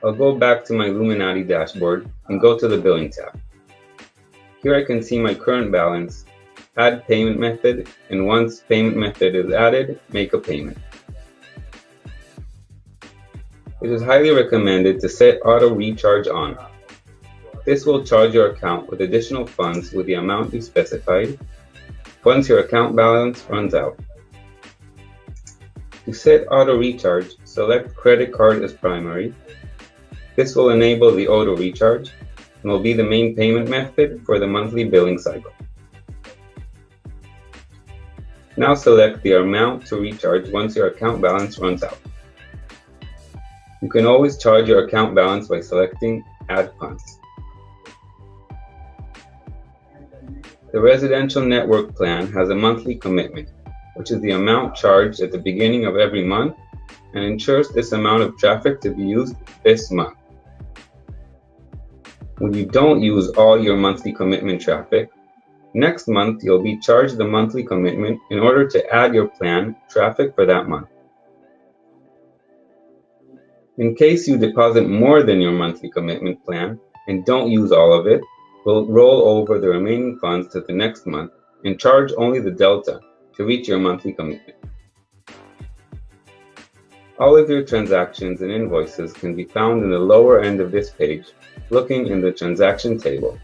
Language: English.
I'll go back to my Luminati dashboard and go to the Billing tab. Here I can see my current balance, add payment method, and once payment method is added, make a payment. It is highly recommended to set auto recharge on. This will charge your account with additional funds with the amount you specified once your account balance runs out. To set auto recharge, select credit card as primary. This will enable the auto recharge and will be the main payment method for the monthly billing cycle. Now select the amount to recharge once your account balance runs out. You can always charge your account balance by selecting Add Funds. The residential network plan has a monthly commitment, which is the amount charged at the beginning of every month and ensures this amount of traffic to be used this month. When you don't use all your monthly commitment traffic, next month you'll be charged the monthly commitment in order to add your plan traffic for that month. In case you deposit more than your monthly commitment plan and don't use all of it, we'll roll over the remaining funds to the next month and charge only the delta to reach your monthly commitment. All of your transactions and invoices can be found in the lower end of this page, looking in the transaction table.